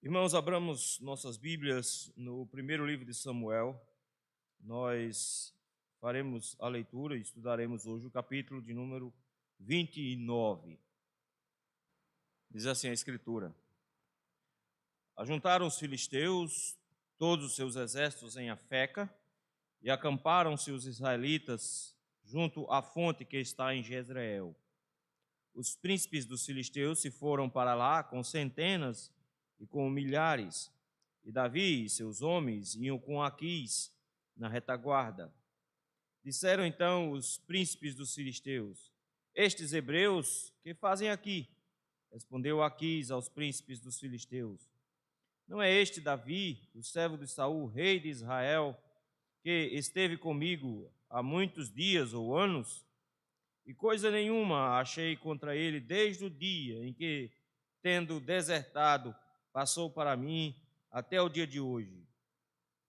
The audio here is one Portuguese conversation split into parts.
Irmãos, abramos nossas Bíblias no primeiro livro de Samuel. Nós faremos a leitura e estudaremos hoje o capítulo de número 29. Diz assim a Escritura: Ajuntaram os filisteus todos os seus exércitos em Afeca e acamparam-se os israelitas junto à fonte que está em Jezreel. Os príncipes dos filisteus se foram para lá com centenas e com milhares, e Davi e seus homens iam com Aquis na retaguarda. Disseram então os príncipes dos filisteus: Estes hebreus, que fazem aqui? Respondeu Aquis aos príncipes dos filisteus: Não é este Davi, o servo de Saul, rei de Israel, que esteve comigo há muitos dias ou anos? E coisa nenhuma achei contra ele desde o dia em que, tendo desertado, passou para mim até o dia de hoje.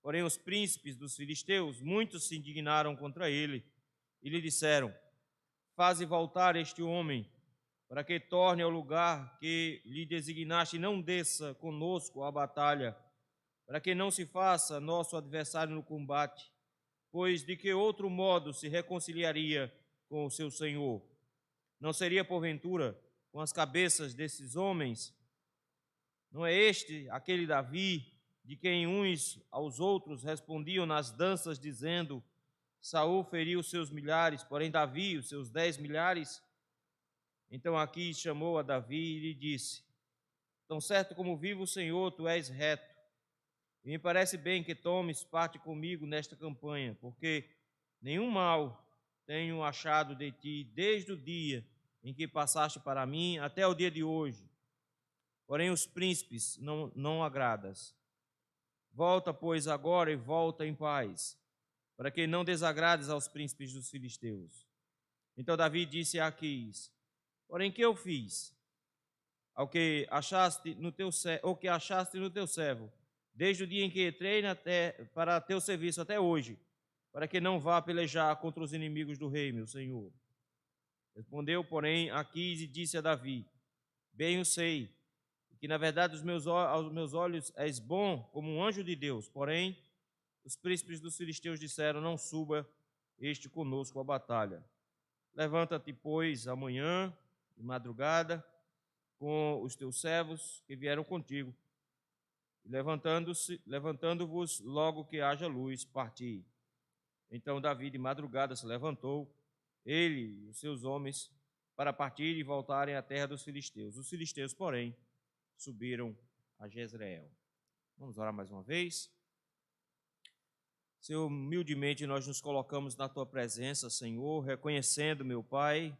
Porém, os príncipes dos filisteus, muitos se indignaram contra ele e lhe disseram: Faze voltar este homem, para que torne ao lugar que lhe designaste e não desça conosco à batalha, para que não se faça nosso adversário no combate, pois de que outro modo se reconciliaria com o seu senhor? Não seria, porventura, com as cabeças desses homens? Não é este aquele Davi, de quem uns aos outros respondiam nas danças, dizendo: Saul feriu seus milhares, porém Davi os seus 10 milhares? Então Aquis chamou a Davi e lhe disse: Tão certo como vive o Senhor, tu és reto, e me parece bem que tomes parte comigo nesta campanha, porque nenhum mal tenho achado de ti desde o dia em que passaste para mim até o dia de hoje. Porém os príncipes não agradas. Volta, pois, agora e volta em paz, para que não desagrades aos príncipes dos filisteus. Então Davi disse a Aquis: Porém, que eu fiz? O que achaste no teu servo, desde o dia em que entrei para teu serviço até hoje, para que não vá pelejar contra os inimigos do rei, meu senhor. Respondeu, porém, Aquis e disse a Davi: Bem o sei, que na verdade aos meus olhos és bom como um anjo de Deus. Porém, os príncipes dos filisteus disseram: Não suba este conosco à batalha. Levanta-te, pois, amanhã, de madrugada, com os teus servos que vieram contigo, e levantando-vos logo que haja luz, parti. Então Davi de madrugada se levantou, ele e os seus homens, para partir e voltarem à terra dos filisteus. Os filisteus, porém, subiram a Jezreel. Vamos orar mais uma vez. Senhor, humildemente nós nos colocamos na Tua presença, Senhor, reconhecendo, meu Pai,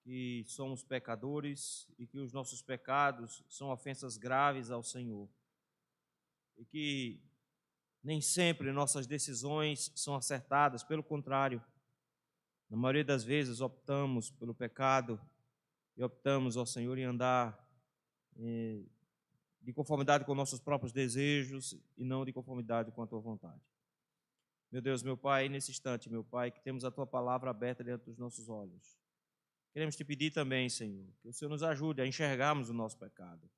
que somos pecadores e que os nossos pecados são ofensas graves ao Senhor. E que nem sempre nossas decisões são acertadas, pelo contrário, na maioria das vezes optamos pelo pecado e optamos, ó Senhor, em andar de conformidade com nossos próprios desejos e não de conformidade com a Tua vontade. Meu Deus, meu Pai, nesse instante, meu Pai, que temos a Tua palavra aberta dentro dos nossos olhos. Queremos Te pedir também, Senhor, que o Senhor nos ajude a enxergarmos o nosso pecado,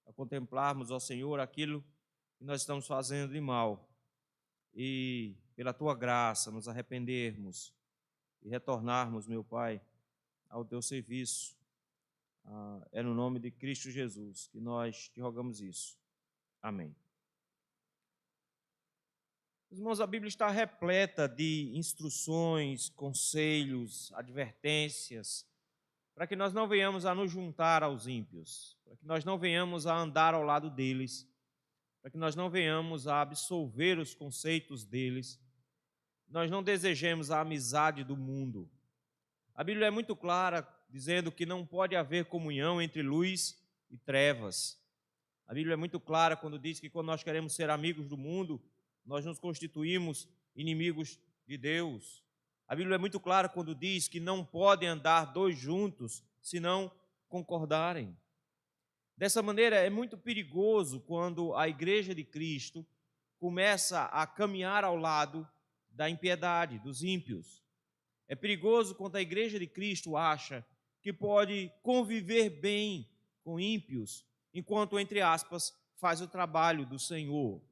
a contemplarmos, ó Senhor, aquilo que nós estamos fazendo de mal e, pela Tua graça, nos arrependermos e retornarmos, meu Pai, ao Teu serviço. É no nome de Cristo Jesus que nós Te rogamos isso. Amém. Irmãos, a Bíblia está repleta de instruções, conselhos, advertências, para que nós não venhamos a nos juntar aos ímpios, para que nós não venhamos a andar ao lado deles, para que nós não venhamos a absorver os conceitos deles, nós não desejemos a amizade do mundo. A Bíblia é muito clara, dizendo que não pode haver comunhão entre luz e trevas. A Bíblia é muito clara quando diz que quando nós queremos ser amigos do mundo, nós nos constituímos inimigos de Deus. A Bíblia é muito clara quando diz que não podem andar dois juntos se não concordarem. Dessa maneira, é muito perigoso quando a Igreja de Cristo começa a caminhar ao lado da impiedade, dos ímpios. É perigoso quando a Igreja de Cristo acha que pode conviver bem com ímpios, enquanto, entre aspas, faz o trabalho do Senhor.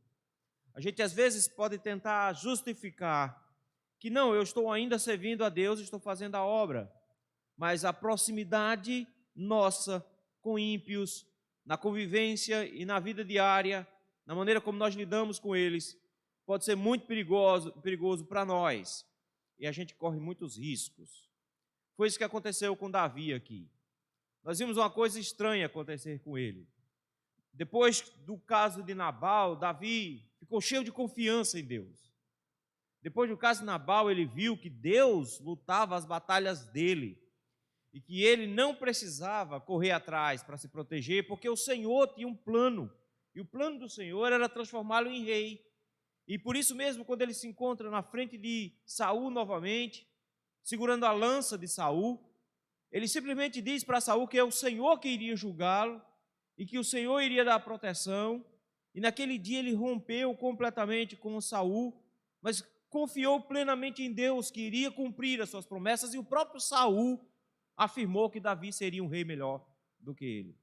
A gente às vezes pode tentar justificar que não, eu estou ainda servindo a Deus, estou fazendo a obra, mas a proximidade nossa com ímpios, na convivência e na vida diária, na maneira como nós lidamos com eles, pode ser muito perigoso para nós, e a gente corre muitos riscos. Foi isso que aconteceu com Davi aqui. Nós vimos uma coisa estranha acontecer com ele. Depois do caso de Nabal, Davi ficou cheio de confiança em Deus. Depois do caso de Nabal, ele viu que Deus lutava as batalhas dele e que ele não precisava correr atrás para se proteger, porque o Senhor tinha um plano, e o plano do Senhor era transformá-lo em rei. E por isso mesmo, quando ele se encontra na frente de Saul novamente, segurando a lança de Saul, ele simplesmente diz para Saul que é o Senhor que iria julgá-lo e que o Senhor iria dar proteção. E naquele dia ele rompeu completamente com Saul, mas confiou plenamente em Deus que iria cumprir as suas promessas, e o próprio Saul afirmou que Davi seria um rei melhor do que ele.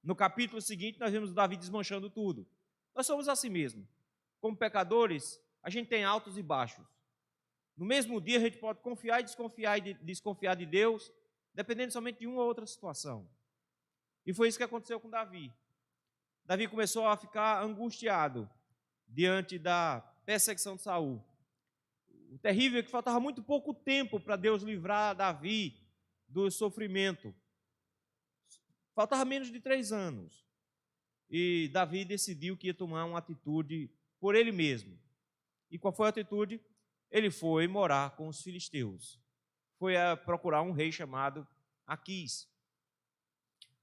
No capítulo seguinte, nós vemos Davi desmanchando tudo. Nós somos assim mesmo. Como pecadores, a gente tem altos e baixos. No mesmo dia, a gente pode confiar e desconfiar de Deus, dependendo somente de uma ou outra situação. E foi isso que aconteceu com Davi. Davi começou a ficar angustiado diante da perseguição de Saul. O terrível é que faltava muito pouco tempo para Deus livrar Davi do sofrimento. Faltava menos de 3 anos. E Davi decidiu que ia tomar uma atitude por ele mesmo. E qual foi a atitude? Ele foi morar com os filisteus. Foi procurar um rei chamado Aquis.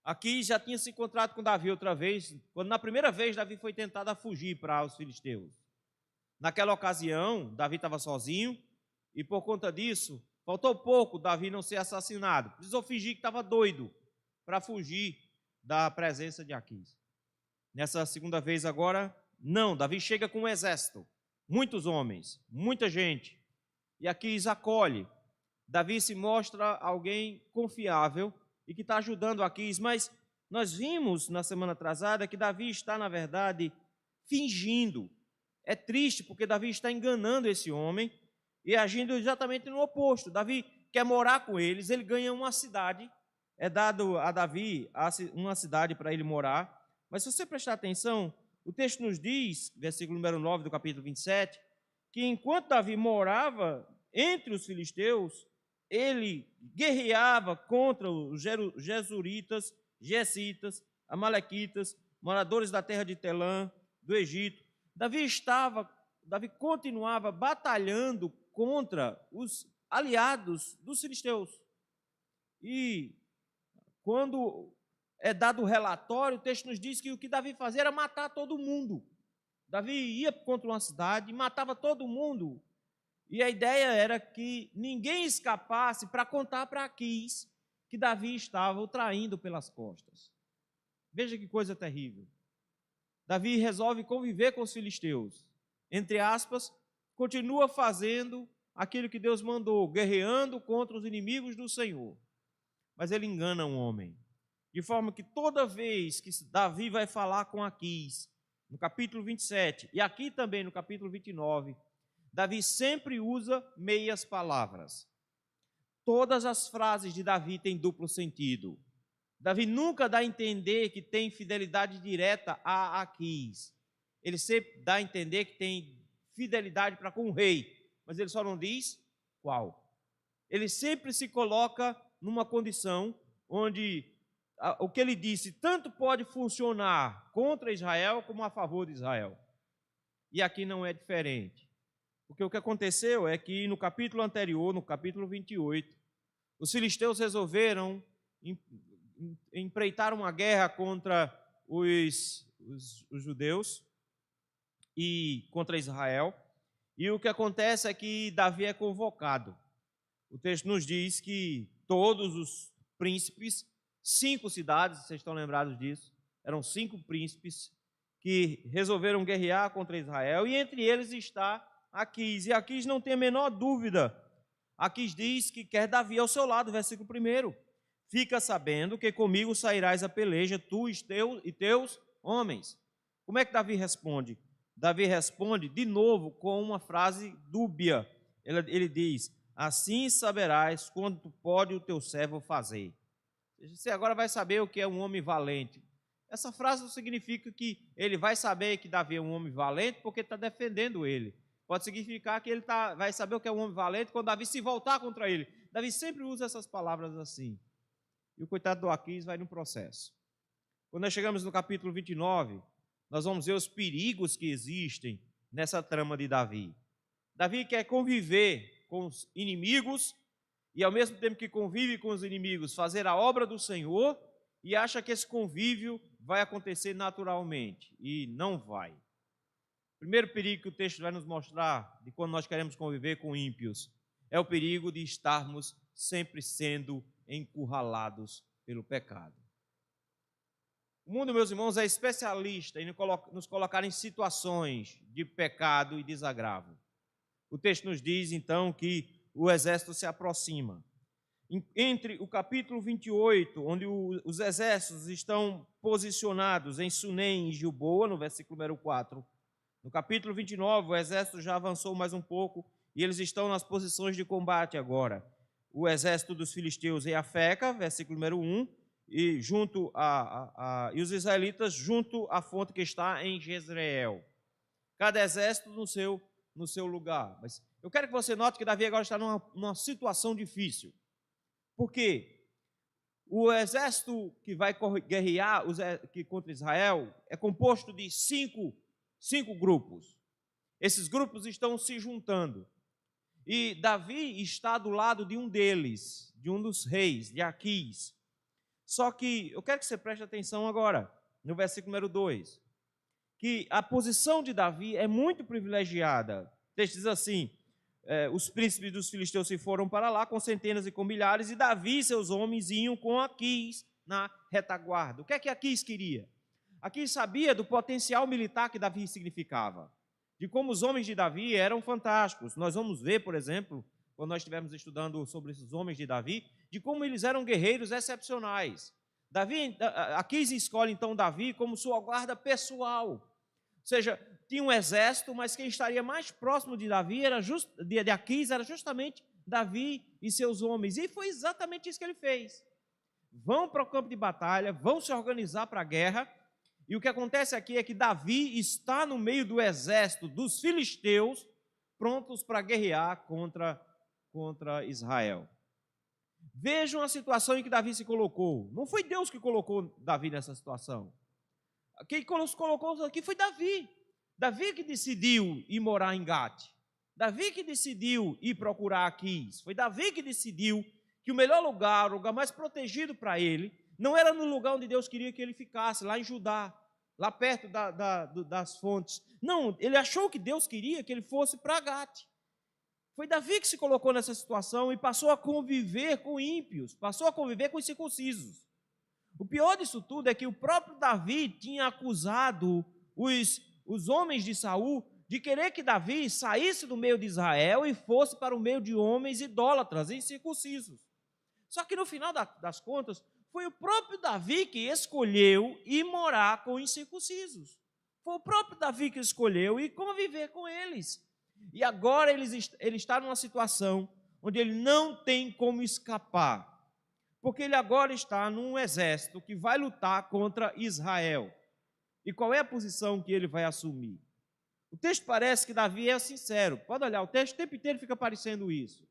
Aquis já tinha se encontrado com Davi outra vez, quando na primeira vez Davi foi tentado fugir para os filisteus. Naquela ocasião, Davi estava sozinho, e por conta disso, faltou pouco Davi não ser assassinado. Precisou fingir que estava doido para fugir da presença de Aquis. Nessa segunda vez agora, não, Davi chega com um exército, muitos homens, muita gente, e Aquis acolhe. Davi se mostra alguém confiável e que está ajudando Aquis, mas nós vimos na semana atrasada que Davi está, na verdade, fingindo. É triste porque Davi está enganando esse homem e agindo exatamente no oposto. Davi quer morar com eles, ele ganha uma cidade, é dado a Davi uma cidade para ele morar, mas se você prestar atenção, o texto nos diz, versículo número 9 do capítulo 27, que enquanto Davi morava entre os filisteus, ele guerreava contra os Gesuritas, Gessitas, Amalequitas, moradores da terra de Telã, do Egito. Davi continuava batalhando contra os aliados dos filisteus. E quando é dado o relatório, o texto nos diz que o que Davi fazia era matar todo mundo. Davi ia contra uma cidade e matava todo mundo. E a ideia era que ninguém escapasse para contar para Aquis que Davi estava o traindo pelas costas. Veja que coisa terrível. Davi resolve conviver com os filisteus. Entre aspas, continua fazendo aquilo que Deus mandou, guerreando contra os inimigos do Senhor. Mas ele engana um homem. De forma que toda vez que Davi vai falar com Aquis, no capítulo 27, e aqui também no capítulo 29, Davi sempre usa meias palavras. Todas as frases de Davi têm duplo sentido. Davi nunca dá a entender que tem fidelidade direta a Aquis. Ele sempre dá a entender que tem fidelidade para com o rei, mas ele só não diz qual. Ele sempre se coloca numa condição onde o que ele disse tanto pode funcionar contra Israel como a favor de Israel. E aqui não é diferente. Porque o que aconteceu é que no capítulo anterior, no capítulo 28, os filisteus resolveram empreitar uma guerra contra os judeus e contra Israel. E o que acontece é que Davi é convocado. O texto nos diz que todos os príncipes, 5 cidades, vocês estão lembrados disso, eram 5 príncipes que resolveram guerrear contra Israel, e entre eles está Aquis. E Aquis não tem a menor dúvida. Aquis diz que quer Davi ao seu lado, versículo 1. Fica sabendo que comigo sairás a peleja, tu e teus homens. Como é que Davi responde? Davi responde de novo com uma frase dúbia. Ele diz: assim saberás quanto pode o teu servo fazer. Você agora vai saber o que é um homem valente. Essa frase não significa que ele vai saber que Davi é um homem valente porque está defendendo ele. Pode significar que ele vai saber o que é um homem valente quando Davi se voltar contra ele. Davi sempre usa essas palavras assim. E o coitado do Aquis vai no processo. Quando nós chegamos no capítulo 29, nós vamos ver os perigos que existem nessa trama de Davi. Davi quer conviver com os inimigos e, ao mesmo tempo que convive com os inimigos, fazer a obra do Senhor, e acha que esse convívio vai acontecer naturalmente. E não vai. O primeiro perigo que o texto vai nos mostrar de quando nós queremos conviver com ímpios é o perigo de estarmos sempre sendo encurralados pelo pecado. O mundo, meus irmãos, é especialista em nos colocar em situações de pecado e desagravo. O texto nos diz, então, que o exército se aproxima. Entre o capítulo 28, onde os exércitos estão posicionados em Sunem e Gilboa, no versículo número 4, no capítulo 29, o exército já avançou mais um pouco e eles estão nas posições de combate agora. O exército dos filisteus em Afeca, versículo número 1, e os israelitas junto à fonte que está em Jezreel. Cada exército no seu lugar. Mas eu quero que você note que Davi agora está numa situação difícil. Por quê? O exército que vai guerrear contra Israel é composto de cinco grupos. Esses grupos estão se juntando. E Davi está do lado de um deles, de um dos reis, de Aquis. Só que eu quero que você preste atenção agora, no versículo número 2, que a posição de Davi é muito privilegiada. O texto diz assim: os príncipes dos filisteus se foram para lá com centenas e com milhares, e Davi e seus homens iam com Aquis na retaguarda. O que é que Aquis queria? Aquis sabia do potencial militar que Davi significava, de como os homens de Davi eram fantásticos. Nós vamos ver, por exemplo, quando nós estivermos estudando sobre esses homens de Davi, de como eles eram guerreiros excepcionais. Aquis escolhe então Davi como sua guarda pessoal. Ou seja, tinha um exército, mas quem estaria mais próximo de Davi, de Aquis, era justamente Davi e seus homens. E foi exatamente isso que ele fez. Vão para o campo de batalha, vão se organizar para a guerra, e o que acontece aqui é que Davi está no meio do exército dos filisteus, prontos para guerrear contra Israel. Vejam a situação em que Davi se colocou. Não foi Deus que colocou Davi nessa situação. Quem nos colocou aqui foi Davi. Davi que decidiu ir morar em Gate. Davi que decidiu ir procurar Aquis. Foi Davi que decidiu que o melhor lugar, o lugar mais protegido para ele, não era no lugar onde Deus queria que ele ficasse, lá em Judá, lá perto das fontes. Não, ele achou que Deus queria que ele fosse para Gate. Foi Davi que se colocou nessa situação e passou a conviver com ímpios, passou a conviver com incircuncisos. O pior disso tudo é que o próprio Davi tinha acusado os homens de Saul de querer que Davi saísse do meio de Israel e fosse para o meio de homens idólatras, incircuncisos. Só que no final das contas, foi o próprio Davi que escolheu ir morar com incircuncisos. Foi o próprio Davi que escolheu ir conviver com eles. E agora ele está numa situação onde ele não tem como escapar, porque ele agora está num exército que vai lutar contra Israel. E qual é a posição que ele vai assumir? O texto parece que Davi é sincero. Pode olhar, o texto o tempo inteiro fica parecendo isso.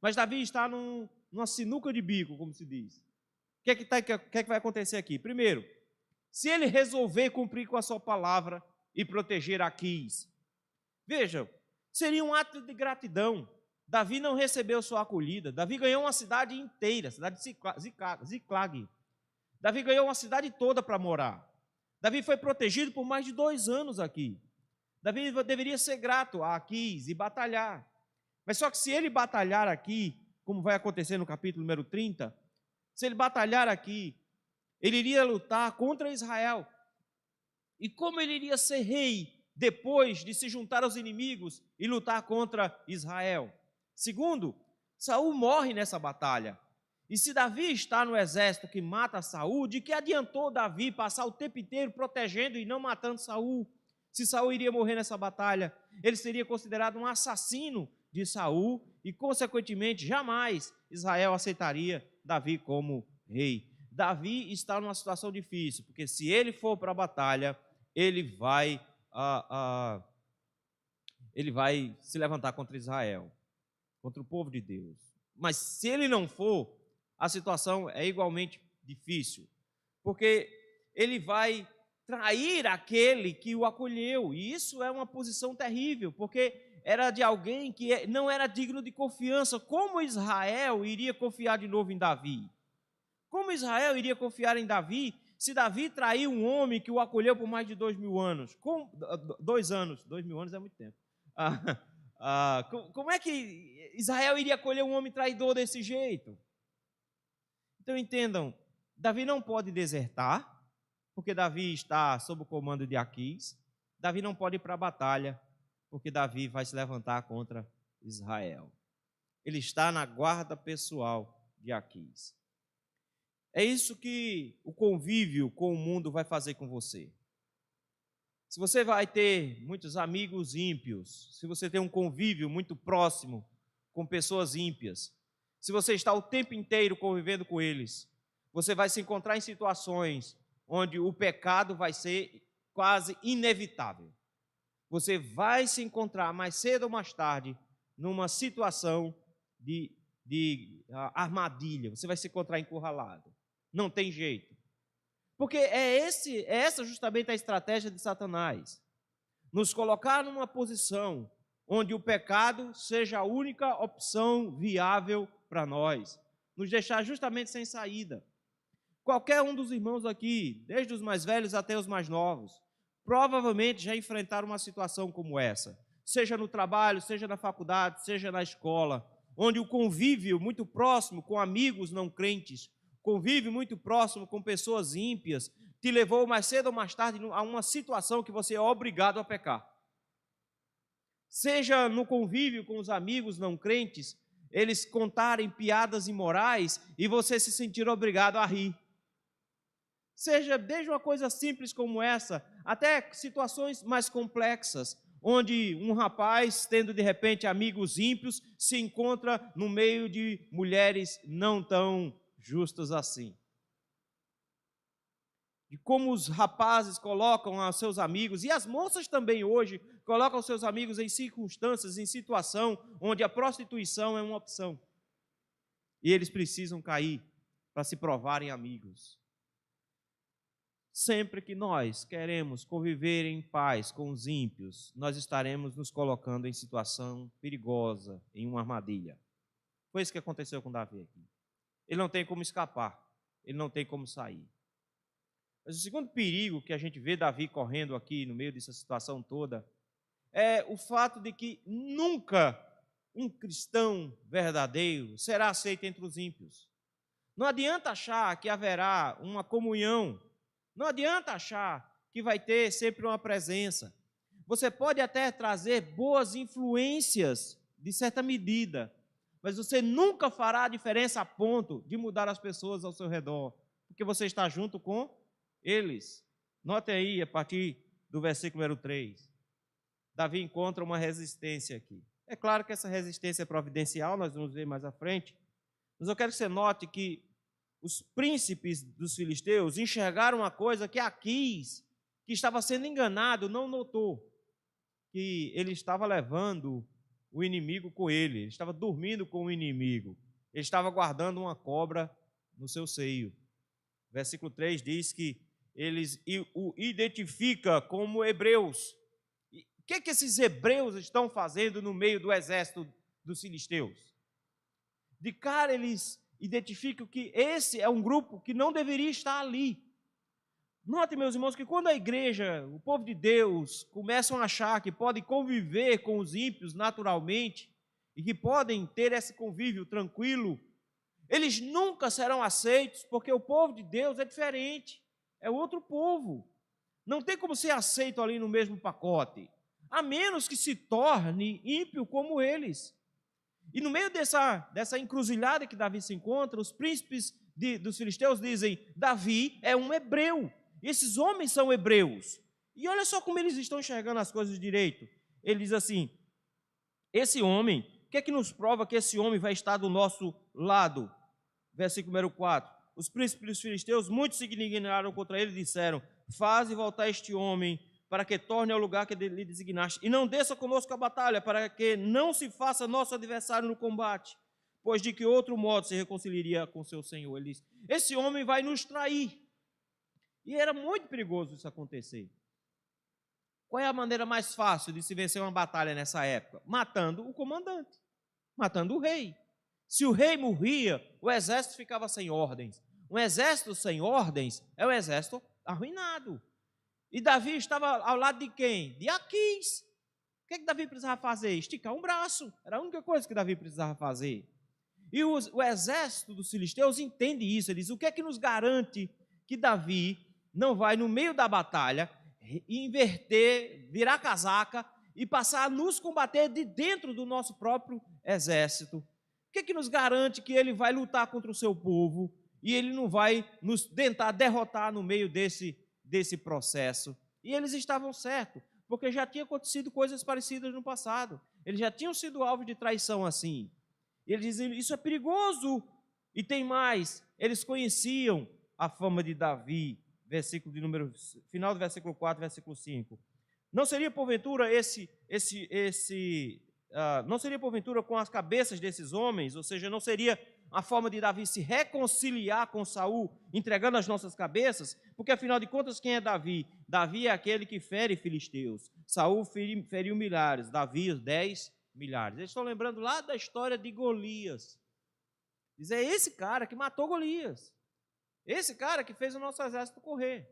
Mas Davi está numa sinuca de bico, como se diz. O que é que vai acontecer aqui? Primeiro, se ele resolver cumprir com a sua palavra e proteger Aquis, veja, seria um ato de gratidão. Davi não recebeu sua acolhida. Davi ganhou uma cidade inteira, a cidade de Ziclag. Davi ganhou uma cidade toda para morar. Davi foi protegido por mais de 2 anos aqui. Davi deveria ser grato a Aquis e batalhar. Mas só que se ele batalhar aqui, como vai acontecer no capítulo número 30, se ele batalhar aqui, ele iria lutar contra Israel. E como ele iria ser rei depois de se juntar aos inimigos e lutar contra Israel? Segundo, Saul morre nessa batalha. E se Davi está no exército que mata Saul, de que adiantou Davi passar o tempo inteiro protegendo e não matando Saul? Se Saul iria morrer nessa batalha, ele seria considerado um assassino de Saul e, consequentemente, jamais Israel aceitaria Davi como rei. Davi está numa situação difícil, porque se ele for para a batalha, ele vai se levantar contra Israel, contra o povo de Deus. Mas se ele não for, a situação é igualmente difícil, porque ele vai trair aquele que o acolheu, e isso é uma posição terrível, porque era de alguém que não era digno de confiança. Como Israel iria confiar de novo em Davi? Como Israel iria confiar em Davi se Davi traiu um homem que o acolheu por mais de 2.000 anos? 2 anos, 2.000 anos é muito tempo. Como é que Israel iria acolher um homem traidor desse jeito? Então entendam, Davi não pode desertar, porque Davi está sob o comando de Aquis. Davi não pode ir para a batalha, porque Davi vai se levantar contra Israel. Ele está na guarda pessoal de Aquis. É isso que o convívio com o mundo vai fazer com você. Se você vai ter muitos amigos ímpios, se você tem um convívio muito próximo com pessoas ímpias, se você está o tempo inteiro convivendo com eles, você vai se encontrar em situações onde o pecado vai ser quase inevitável. Você vai se encontrar mais cedo ou mais tarde numa situação de armadilha. Você vai se encontrar encurralado. Não tem jeito. Porque essa justamente a estratégia de Satanás. Nos colocar numa posição onde o pecado seja a única opção viável para nós. Nos deixar justamente sem saída. Qualquer um dos irmãos aqui, desde os mais velhos até os mais novos, provavelmente já enfrentaram uma situação como essa. Seja no trabalho, seja na faculdade, seja na escola, onde o convívio muito próximo com amigos não crentes, convívio muito próximo com pessoas ímpias, te levou mais cedo ou mais tarde a uma situação que você é obrigado a pecar. Seja no convívio com os amigos não crentes, eles contarem piadas imorais e você se sentir obrigado a rir. Seja desde uma coisa simples como essa, até situações mais complexas, onde um rapaz, tendo de repente amigos ímpios, se encontra no meio de mulheres não tão justas assim. De como os rapazes colocam os seus amigos, e as moças também hoje, colocam os seus amigos em circunstâncias, em situação, onde a prostituição é uma opção. E eles precisam cair para se provarem amigos. Sempre que nós queremos conviver em paz com os ímpios, nós estaremos nos colocando em situação perigosa, em uma armadilha. Foi isso que aconteceu com Davi aqui. Ele não tem como escapar, ele não tem como sair. Mas o segundo perigo que a gente vê Davi correndo aqui no meio dessa situação toda é o fato de que nunca um cristão verdadeiro será aceito entre os ímpios. Não adianta achar que haverá uma comunhão. Não adianta achar que vai ter sempre uma presença. Você pode até trazer boas influências de certa medida, mas você nunca fará a diferença a ponto de mudar as pessoas ao seu redor, porque você está junto com eles. Note aí, a partir do versículo número 3. Davi encontra uma resistência aqui. É claro que essa resistência é providencial, nós vamos ver mais à frente, mas eu quero que você note que os príncipes dos filisteus enxergaram uma coisa que Aquis, que estava sendo enganado, não notou. Que ele estava levando o inimigo com ele, ele estava dormindo com o inimigo, ele estava guardando uma cobra no seu seio. Versículo 3 diz que eles o identificam como hebreus. E o que esses hebreus estão fazendo no meio do exército dos filisteus? De cara eles identificam que esse é um grupo que não deveria estar ali. Note, meus irmãos, que quando a igreja, o povo de Deus, começam a achar que podem conviver com os ímpios naturalmente e que podem ter esse convívio tranquilo, eles nunca serão aceitos, porque o povo de Deus é diferente, é outro povo. Não tem como ser aceito ali no mesmo pacote, a menos que se torne ímpio como eles. E no meio dessa encruzilhada que Davi se encontra, os príncipes dos filisteus dizem: Davi é um hebreu. E esses homens são hebreus. E olha só como eles estão enxergando as coisas direito. Ele diz assim: esse homem, o que é que nos prova que esse homem vai estar do nosso lado? Versículo número 4. Os príncipes dos filisteus, muitos se indignaram contra ele e disseram: faze voltar este homem, para que torne ao lugar que lhe designaste, e não desça conosco a batalha, para que não se faça nosso adversário no combate, pois de que outro modo se reconciliaria com seu Senhor? Ele diz: esse homem vai nos trair. E era muito perigoso isso acontecer. Qual é a maneira mais fácil de se vencer uma batalha nessa época? Matando o comandante, matando o rei. Se o rei morria, o exército ficava sem ordens. Um exército sem ordens é um exército arruinado. E Davi estava ao lado de quem? De Aquis. O que Davi precisava fazer? Esticar um braço. Era a única coisa que Davi precisava fazer. E o exército dos filisteus entende isso. Ele diz: o que é que nos garante que Davi não vai, no meio da batalha, inverter, virar casaca e passar a nos combater de dentro do nosso próprio exército? O que é que nos garante que ele vai lutar contra o seu povo e ele não vai nos tentar derrotar no meio desse processo? E eles estavam certos, porque já tinha acontecido coisas parecidas no passado. Eles já tinham sido alvo de traição assim. E eles diziam: isso é perigoso. E tem mais, eles conheciam a fama de Davi. Final do versículo 4, versículo 5. Não seria porventura não seria porventura com as cabeças desses homens, ou seja, não seria a forma de Davi se reconciliar com Saul, entregando as nossas cabeças? Porque afinal de contas, quem é Davi? Davi é aquele que fere filisteus. Saul feriu milhares, Davi os 10 milhares. Eles estão lembrando lá da história de Golias. Diz: é esse cara que matou Golias. Esse cara que fez o nosso exército correr.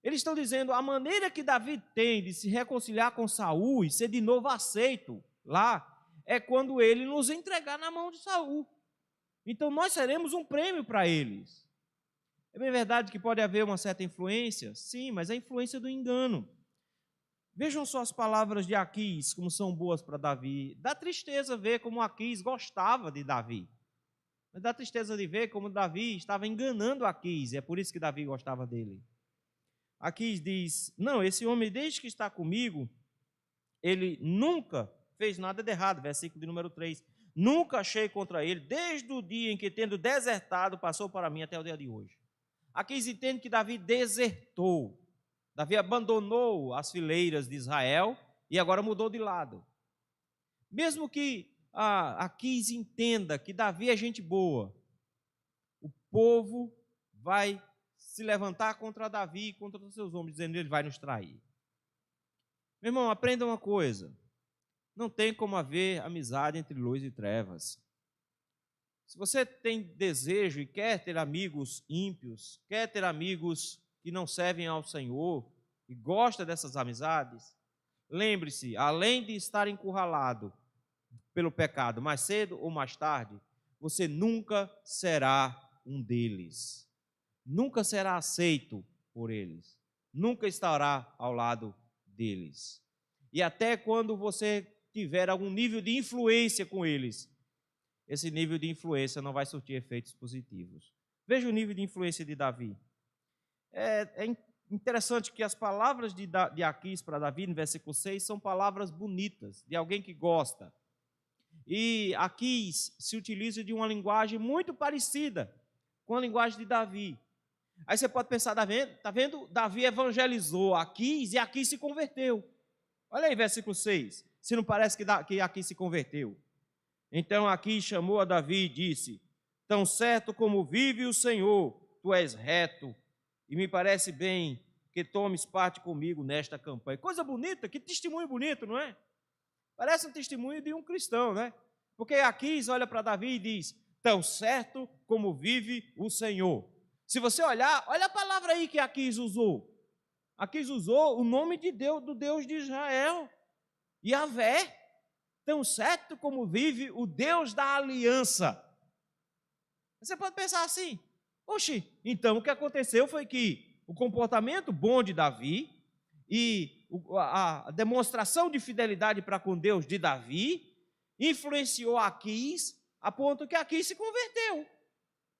Eles estão dizendo: a maneira que Davi tem de se reconciliar com Saul e ser de novo aceito lá é quando ele nos entregar na mão de Saul. Então nós seremos um prêmio para eles. É bem verdade que pode haver uma certa influência? Sim, mas é a influência do engano. Vejam só as palavras de Aquis, como são boas para Davi. Dá tristeza ver como Aquis gostava de Davi. Mas dá tristeza de ver como Davi estava enganando Aquis, e é por isso que Davi gostava dele. Aquis diz: não, esse homem, desde que está comigo, ele nunca fez nada de errado. Versículo de número 3. Nunca achei contra ele, desde o dia em que, tendo desertado, passou para mim até o dia de hoje. Aquis entende que Davi desertou. Davi abandonou as fileiras de Israel e agora mudou de lado. Mesmo que Aquis entenda que Davi é gente boa, o povo vai se levantar contra Davi e contra os seus homens, dizendo: ele vai nos trair. Meu irmão, aprenda uma coisa: não tem como haver amizade entre luz e trevas. Se você tem desejo e quer ter amigos ímpios, quer ter amigos que não servem ao Senhor e gosta dessas amizades, lembre-se, além de estar encurralado pelo pecado, mais cedo ou mais tarde, você nunca será um deles. Nunca será aceito por eles. Nunca estará ao lado deles. E até quando você tiver algum nível de influência com eles, esse nível de influência não vai surtir efeitos positivos. Veja o nível de influência de Davi. É interessante que as palavras de Aquis para Davi, no versículo 6, são palavras bonitas, de alguém que gosta. E Aquis se utiliza de uma linguagem muito parecida com a linguagem de Davi. Aí você pode pensar: está vendo? Davi evangelizou Aquis e Aquis se converteu. Olha aí, versículo 6. Se não parece que Aquis se converteu. Então Aquis chamou a Davi e disse: tão certo como vive o Senhor, tu és reto, e me parece bem que tomes parte comigo nesta campanha. Coisa bonita, que testemunho bonito, não é? Parece um testemunho de um cristão, né? Porque Aquis olha para Davi e diz: tão certo como vive o Senhor. Se você olhar, olha a palavra aí que Aquis usou. Aquis usou o nome de Deus, do Deus de Israel, Yahvé. Tão certo como vive o Deus da aliança. Você pode pensar assim: oxe, então o que aconteceu foi que o comportamento bom de Davi e a demonstração de fidelidade para com Deus de Davi influenciou Aquis a ponto que Aquis se converteu.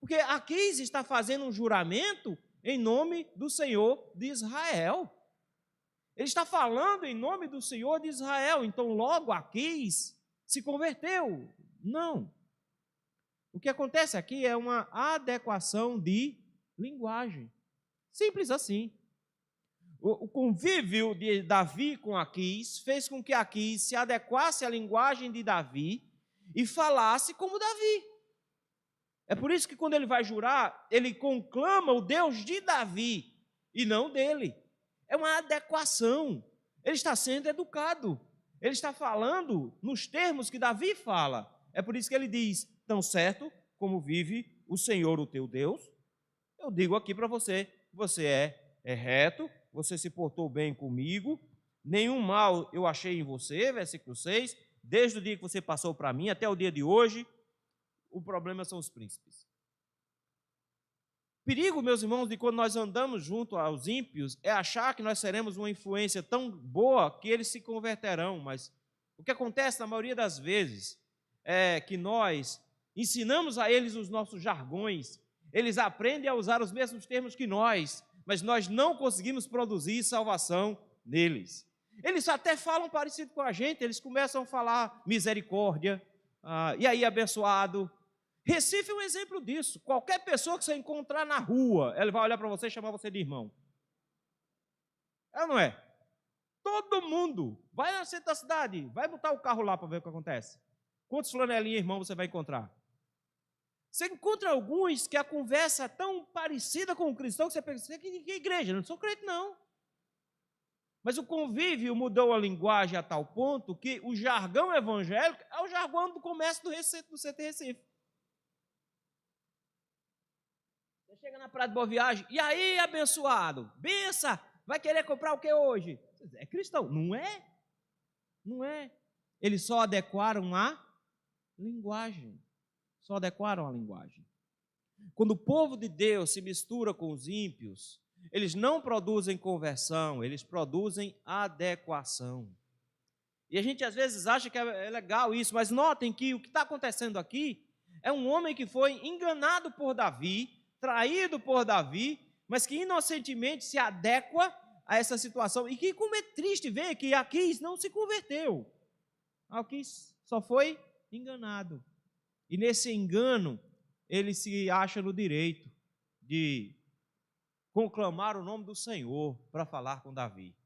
Porque Aquis está fazendo um juramento em nome do Senhor de Israel. Ele está falando em nome do Senhor de Israel. Então, logo, Aquis se converteu. Não. O que acontece aqui é uma adequação de linguagem. Simples assim. O convívio de Davi com Aquis fez com que Aquis se adequasse à linguagem de Davi e falasse como Davi. É por isso que quando ele vai jurar, ele conclama o Deus de Davi e não dele. É uma adequação. Ele está sendo educado. Ele está falando nos termos que Davi fala. É por isso que ele diz, tão certo como vive o Senhor, o teu Deus, eu digo aqui para você, você é reto, você se portou bem comigo, nenhum mal eu achei em você, versículo 6, desde o dia que você passou para mim até o dia de hoje, o problema são os príncipes. Perigo, meus irmãos, de quando nós andamos junto aos ímpios, é achar que nós seremos uma influência tão boa que eles se converterão, mas o que acontece na maioria das vezes é que nós ensinamos a eles os nossos jargões, eles aprendem a usar os mesmos termos que nós, mas nós não conseguimos produzir salvação neles. Eles até falam parecido com a gente, eles começam a falar misericórdia, e aí abençoado. Recife é um exemplo disso. Qualquer pessoa que você encontrar na rua, ela vai olhar para você e chamar você de irmão. É ou não é? Todo mundo. Vai no centro da cidade, vai botar o carro lá para ver o que acontece. Quantos flanelinhas irmão você vai encontrar? Você encontra alguns que a conversa é tão parecida com o cristão que você pensa, que igreja? Eu não sou crente, não. Mas o convívio mudou a linguagem a tal ponto que o jargão evangélico é o jargão do comércio do CT Recife. Você chega na Praia de Boa Viagem, e aí, abençoado? Bença, vai querer comprar o que hoje? É cristão? Não é? Não é. Eles só adequaram a linguagem. Só adequaram a linguagem. Quando o povo de Deus se mistura com os ímpios, eles não produzem conversão, eles produzem adequação. E a gente às vezes acha que é legal isso, mas notem que o que está acontecendo aqui é um homem que foi enganado por Davi, traído por Davi, mas que inocentemente se adequa a essa situação. E que como é triste ver que Aquis não se converteu. Aquis só foi enganado. E nesse engano, ele se acha no direito de conclamar o nome do Senhor para falar com Davi.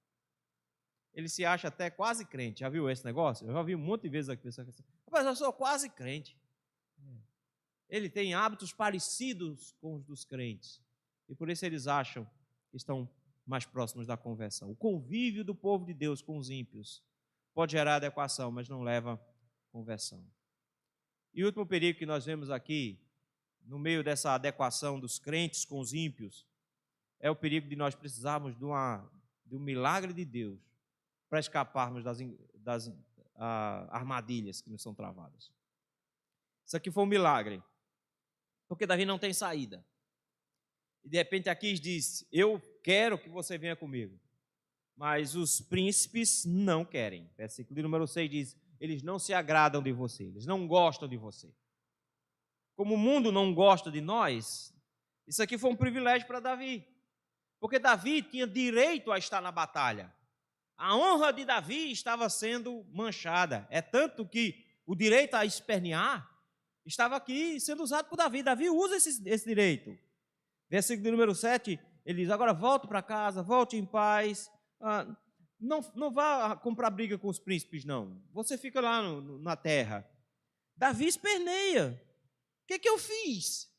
Ele se acha até quase crente. Já viu esse negócio? Eu já vi um monte de vezes aqui. Rapaz, eu sou quase crente. Ele tem hábitos parecidos com os dos crentes. E por isso eles acham que estão mais próximos da conversão. O convívio do povo de Deus com os ímpios pode gerar adequação, mas não leva à conversão. E o último perigo que nós vemos aqui, no meio dessa adequação dos crentes com os ímpios, é o perigo de nós precisarmos de um milagre de Deus para escaparmos das armadilhas que nos são travadas. Isso aqui foi um milagre, porque Davi não tem saída. E de repente Aquis diz, eu quero que você venha comigo. Mas os príncipes não querem. Versículo de número 6 diz, eles não se agradam de você, eles não gostam de você. Como o mundo não gosta de nós, isso aqui foi um privilégio para Davi. Porque Davi tinha direito a estar na batalha. A honra de Davi estava sendo manchada. É tanto que o direito a espernear estava aqui sendo usado por Davi. Davi usa esse direito. Versículo de número 7, ele diz, agora volte para casa, volte em paz. Não vá comprar briga com os príncipes, não. Você fica lá na terra. Davi esperneia. O que eu fiz?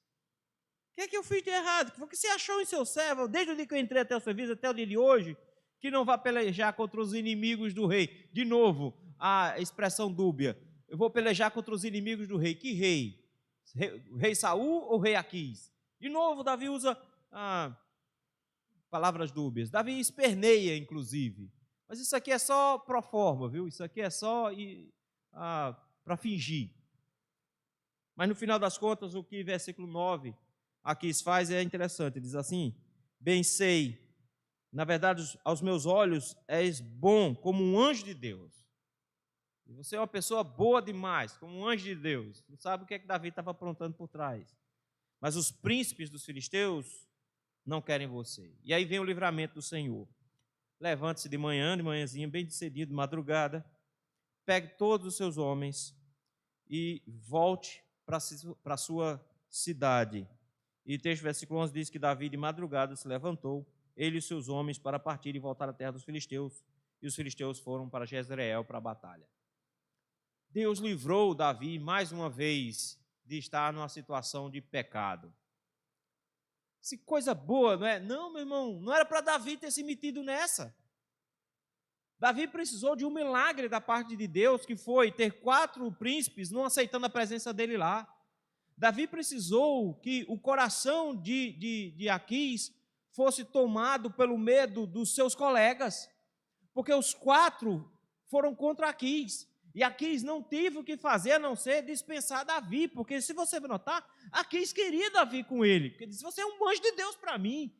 O que eu fiz de errado? O que você achou em seu servo, desde o dia que eu entrei até o serviço, até o dia de hoje, que não vá pelejar contra os inimigos do rei? De novo, a expressão dúbia. Eu vou pelejar contra os inimigos do rei. Que rei? O rei Saul ou o rei Aquis? De novo, Davi usa palavras dúbias. Davi esperneia, inclusive. Mas isso aqui é só pro forma, viu? Isso aqui é só para fingir. Mas no final das contas, o que versículo 9 Aquis faz é interessante. Ele diz assim, bem sei, na verdade, aos meus olhos és bom como um anjo de Deus. E você é uma pessoa boa demais, como um anjo de Deus. Não sabe o que é que Davi estava aprontando por trás. Mas os príncipes dos filisteus não querem você. E aí vem o livramento do Senhor. Levante-se de manhãzinha, bem cedinho, de madrugada, pegue todos os seus homens e volte para a sua cidade. E o texto, versículo 11, diz que Davi de madrugada se levantou, ele e os seus homens, para partir e voltar à terra dos filisteus, e os filisteus foram para Jezreel para a batalha. Deus livrou Davi, mais uma vez, de estar numa situação de pecado. Que coisa boa, não é? Não, meu irmão, não era para Davi ter se metido nessa. Davi precisou de um milagre da parte de Deus, que foi ter 4 príncipes não aceitando a presença dele lá. Davi precisou que o coração de Aquis fosse tomado pelo medo dos seus colegas, porque os 4 foram contra Aquis. E Aquis não teve o que fazer a não ser dispensar Davi, porque se você notar, Aquis queria Davi com ele, porque ele disse, você é um anjo de Deus para mim.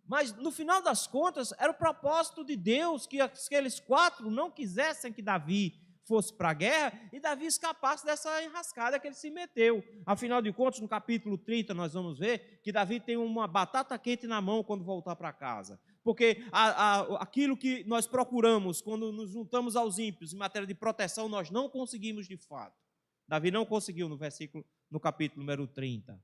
Mas no final das contas, era o propósito de Deus que aqueles 4 não quisessem que Davi fosse para a guerra e Davi escapasse dessa enrascada que ele se meteu. Afinal de contas, no capítulo 30, nós vamos ver que Davi tem uma batata quente na mão quando voltar para casa. Porque aquilo que nós procuramos quando nos juntamos aos ímpios em matéria de proteção, nós não conseguimos de fato. Davi não conseguiu no capítulo número 30.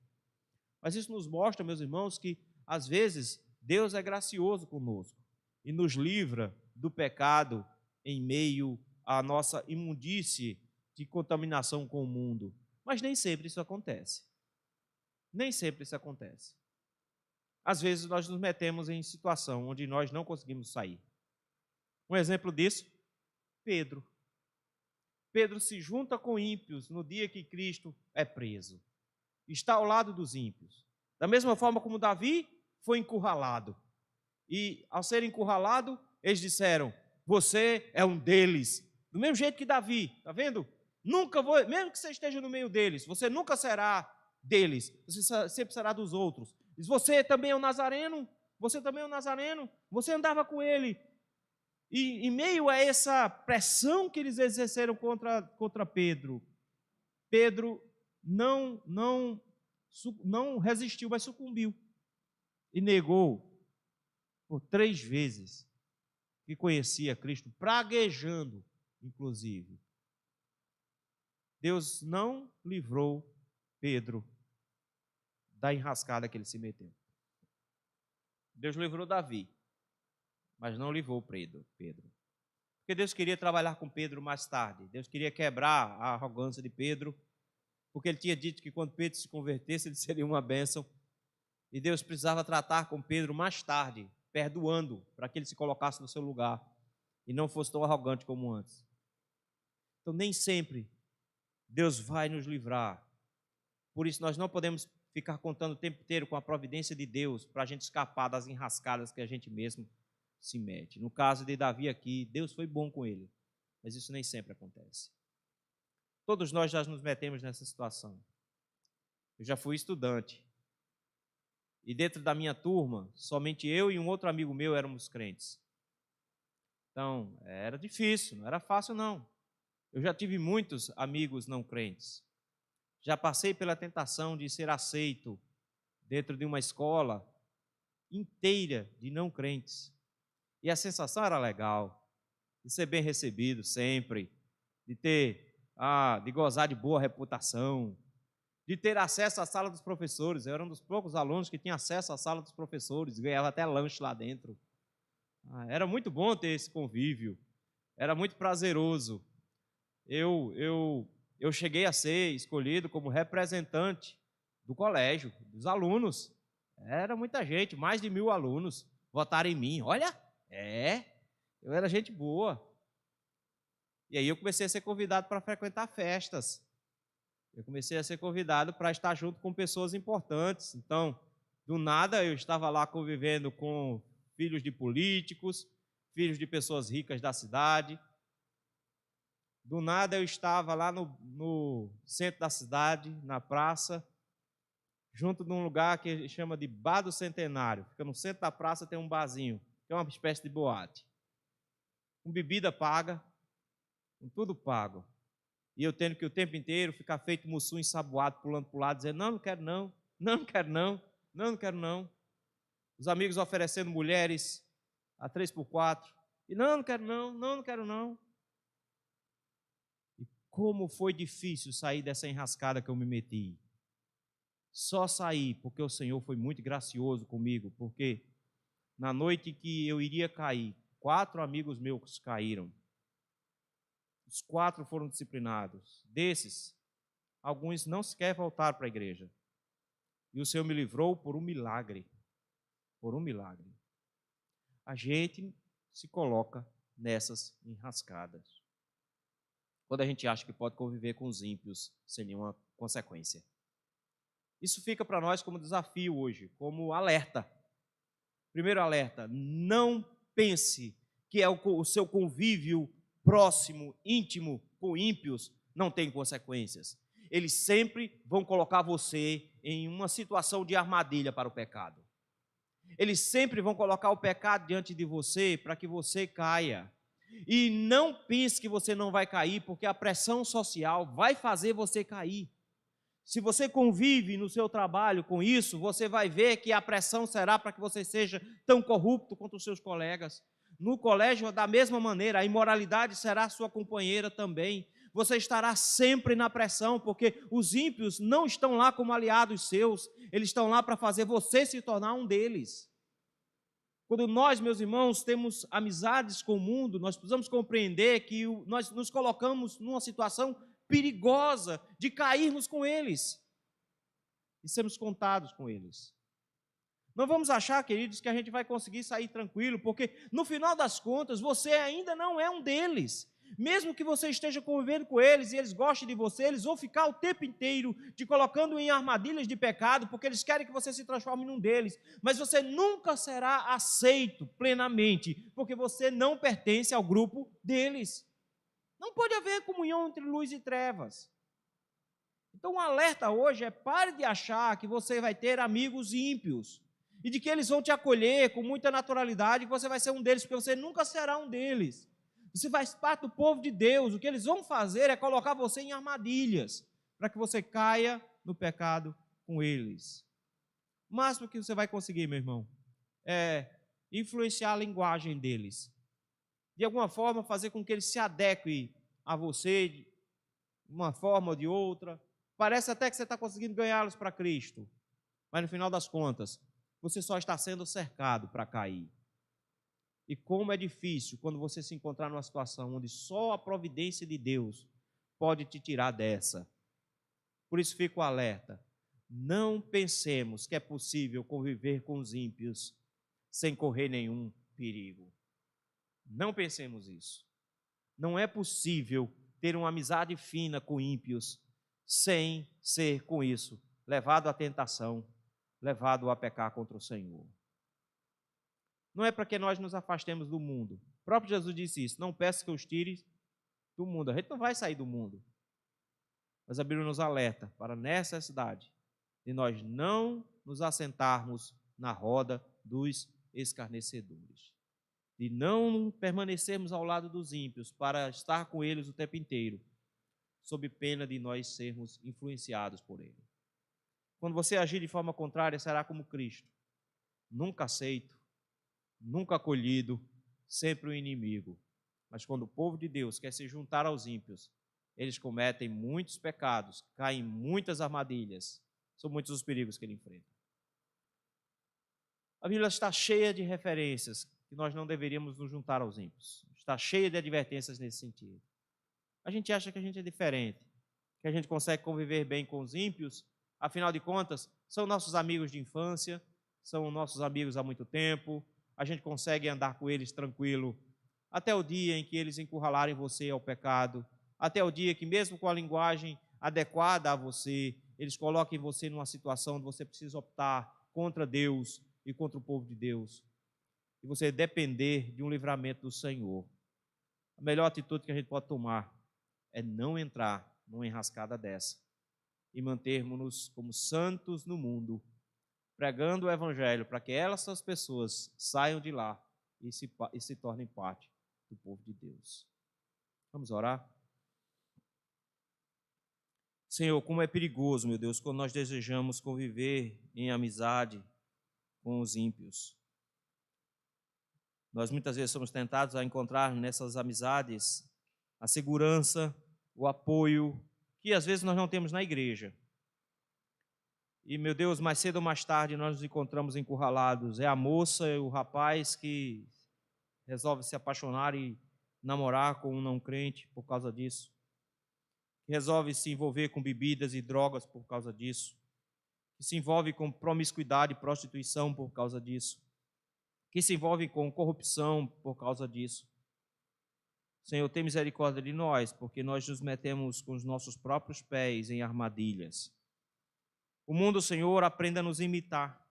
Mas isso nos mostra, meus irmãos, que às vezes Deus é gracioso conosco e nos livra do pecado em meio à nossa imundície de contaminação com o mundo. Mas nem sempre isso acontece. Nem sempre isso acontece. Às vezes nós nos metemos em situação onde nós não conseguimos sair. Um exemplo disso, Pedro. Pedro se junta com ímpios no dia que Cristo é preso. Está ao lado dos ímpios. Da mesma forma como Davi foi encurralado. E ao ser encurralado, eles disseram, você é um deles. Do mesmo jeito que Davi, está vendo? Nunca vou, mesmo que você esteja no meio deles, você nunca será deles, você sempre será dos outros. Diz, você também é um nazareno, você também é um nazareno, você andava com ele. E em meio a essa pressão que eles exerceram contra Pedro, Pedro não resistiu, mas sucumbiu. E negou por 3 vezes que conhecia Cristo, praguejando, inclusive. Deus não livrou Pedro da enrascada que ele se meteu. Deus livrou Davi, mas não livrou Pedro. Porque Deus queria trabalhar com Pedro mais tarde. Deus queria quebrar a arrogância de Pedro, porque ele tinha dito que quando Pedro se convertesse, ele seria uma bênção. E Deus precisava tratar com Pedro mais tarde, perdoando, para que ele se colocasse no seu lugar e não fosse tão arrogante como antes. Então, nem sempre Deus vai nos livrar. Por isso, nós não podemos ficar contando o tempo inteiro com a providência de Deus para a gente escapar das enrascadas que a gente mesmo se mete. No caso de Davi aqui, Deus foi bom com ele, mas isso nem sempre acontece. Todos nós já nos metemos nessa situação. Eu já fui estudante. E dentro da minha turma, somente eu e um outro amigo meu éramos crentes. Então, era difícil, não era fácil não. Eu já tive muitos amigos não crentes. Já passei pela tentação de ser aceito dentro de uma escola inteira de não crentes. E a sensação era legal, de ser bem recebido sempre, de gozar de boa reputação, de ter acesso à sala dos professores. Eu era um dos poucos alunos que tinha acesso à sala dos professores, ganhava até lanche lá dentro. Era muito bom ter esse convívio, era muito prazeroso. Eu cheguei a ser escolhido como representante do colégio, dos alunos. Era muita gente, mais de 1000 alunos votaram em mim. Olha, eu era gente boa. E aí eu comecei a ser convidado para frequentar festas. Eu comecei a ser convidado para estar junto com pessoas importantes. Então, do nada, eu estava lá convivendo com filhos de políticos, filhos de pessoas ricas da cidade. Do nada, eu estava lá no centro da cidade, na praça, junto de um lugar que chama de Bar do Centenário. Fica no centro da praça, tem um barzinho, que é uma espécie de boate. Com bebida paga. com tudo pago. E eu tendo que o tempo inteiro ficar feito mussum ensaboado, pulando para o lado, dizendo, não quero não, não quero não, não quero não. Os amigos oferecendo mulheres a 3x4, e não quero não, não quero não. E como foi difícil sair dessa enrascada que eu me meti. Só saí porque o Senhor foi muito gracioso comigo, porque na noite que eu iria cair, 4 amigos meus caíram. Os 4 foram disciplinados. Desses, alguns não sequer voltaram para a igreja. E o Senhor me livrou por um milagre. Por um milagre. A gente se coloca nessas enrascadas. Quando a gente acha que pode conviver com os ímpios sem nenhuma consequência. Isso fica para nós como desafio hoje, como alerta. Primeiro alerta, não pense que é o seu convívio próximo, íntimo, com ímpios, não tem consequências. Eles sempre vão colocar você em uma situação de armadilha para o pecado. Eles sempre vão colocar o pecado diante de você para que você caia. E não pense que você não vai cair, porque a pressão social vai fazer você cair. Se você convive no seu trabalho com isso, você vai ver que a pressão será para que você seja tão corrupto quanto os seus colegas. No colégio, da mesma maneira, a imoralidade será sua companheira também. Você estará sempre na pressão, porque os ímpios não estão lá como aliados seus, eles estão lá para fazer você se tornar um deles. Quando nós, meus irmãos, temos amizades com o mundo, nós precisamos compreender que nós nos colocamos numa situação perigosa de cairmos com eles e sermos contados com eles. Não vamos achar, queridos, que a gente vai conseguir sair tranquilo, porque no final das contas você ainda não é um deles. Mesmo que você esteja convivendo com eles e eles gostem de você, eles vão ficar o tempo inteiro te colocando em armadilhas de pecado, porque eles querem que você se transforme num deles. Mas você nunca será aceito plenamente, porque você não pertence ao grupo deles. Não pode haver comunhão entre luz e trevas. Então o alerta hoje é: pare de achar que você vai ter amigos ímpios e de que eles vão te acolher com muita naturalidade, que você vai ser um deles, porque você nunca será um deles. Você faz parte do povo de Deus. O que eles vão fazer é colocar você em armadilhas, para que você caia no pecado com eles. O máximo que você vai conseguir, meu irmão, é influenciar a linguagem deles. De alguma forma, fazer com que eles se adequem a você, de uma forma ou de outra. Parece até que você está conseguindo ganhá-los para Cristo, mas no final das contas, você só está sendo cercado para cair. E como é difícil quando você se encontrar numa situação onde só a providência de Deus pode te tirar dessa. Por isso fico alerta. Não pensemos que é possível conviver com os ímpios sem correr nenhum perigo. Não pensemos isso. Não é possível ter uma amizade fina com ímpios sem ser, com isso, levado à tentação, levado a pecar contra o Senhor. Não é para que nós nos afastemos do mundo. O próprio Jesus disse isso: não peço que os tire do mundo. A gente não vai sair do mundo. Mas a Bíblia nos alerta para a necessidade de nós não nos assentarmos na roda dos escarnecedores, de não permanecermos ao lado dos ímpios para estar com eles o tempo inteiro, sob pena de nós sermos influenciados por ele. Quando você agir de forma contrária, será como Cristo, nunca aceito, nunca acolhido, sempre um inimigo. Mas quando o povo de Deus quer se juntar aos ímpios, eles cometem muitos pecados, caem em muitas armadilhas. São muitos os perigos que ele enfrenta. A Bíblia está cheia de referências que nós não deveríamos nos juntar aos ímpios. Está cheia de advertências nesse sentido. A gente acha que a gente é diferente, que a gente consegue conviver bem com os ímpios, afinal de contas, são nossos amigos de infância, são nossos amigos há muito tempo, a gente consegue andar com eles tranquilo, até o dia em que eles encurralarem você ao pecado, até o dia que, mesmo com a linguagem adequada a você, eles coloquem você numa situação onde você precisa optar contra Deus e contra o povo de Deus, e você depender de um livramento do Senhor. A melhor atitude que a gente pode tomar é não entrar numa enrascada dessa e mantermos-nos como santos no mundo, pregando o Evangelho para que essas pessoas saiam de lá e se tornem parte do povo de Deus. Vamos orar? Senhor, como é perigoso, meu Deus, quando nós desejamos conviver em amizade com os ímpios. Nós muitas vezes somos tentados a encontrar nessas amizades a segurança, o apoio, que às vezes nós não temos na igreja. E, meu Deus, mais cedo ou mais tarde nós nos encontramos encurralados. É a moça e o rapaz que resolve se apaixonar e namorar com um não crente por causa disso. Que resolve se envolver com bebidas e drogas por causa disso. Que se envolve com promiscuidade e prostituição por causa disso. Que se envolve com corrupção por causa disso. Senhor, tem misericórdia de nós, porque nós nos metemos com os nossos próprios pés em armadilhas. O mundo, Senhor, aprenda a nos imitar.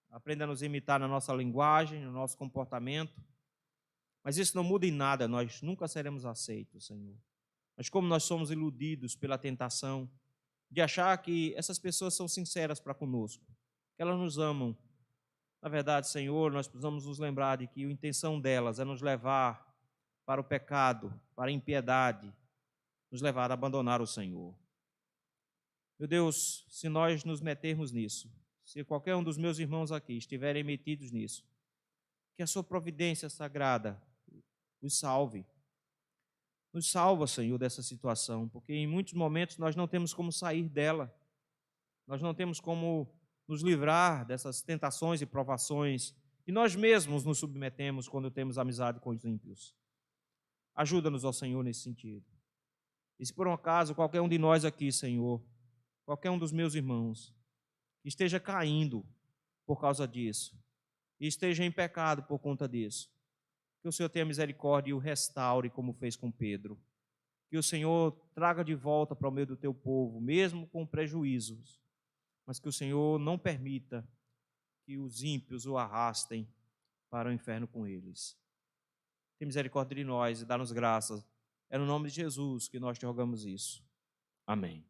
Aprenda a nos imitar na nossa linguagem, no nosso comportamento. Mas isso não muda em nada, nós nunca seremos aceitos, Senhor. Mas como nós somos iludidos pela tentação de achar que essas pessoas são sinceras para conosco, que elas nos amam. Na verdade, Senhor, nós precisamos nos lembrar de que a intenção delas é nos levar para o pecado, para a impiedade, nos levar a abandonar o Senhor. Meu Deus, se nós nos metermos nisso, se qualquer um dos meus irmãos aqui estiverem metidos nisso, que a sua providência sagrada os salve. Nos salva, Senhor, dessa situação, porque em muitos momentos nós não temos como sair dela. Nós não temos como nos livrar dessas tentações e provações que nós mesmos nos submetemos quando temos amizade com os ímpios. Ajuda-nos, ó Senhor, nesse sentido. E se por um acaso qualquer um de nós aqui, Senhor, qualquer um dos meus irmãos, esteja caindo por causa disso, e esteja em pecado por conta disso, que o Senhor tenha misericórdia e o restaure como fez com Pedro. Que o Senhor traga de volta para o meio do teu povo, mesmo com prejuízos, mas que o Senhor não permita que os ímpios o arrastem para o inferno com eles. Tem misericórdia de nós e dá-nos graças. É no nome de Jesus que nós te rogamos isso. Amém.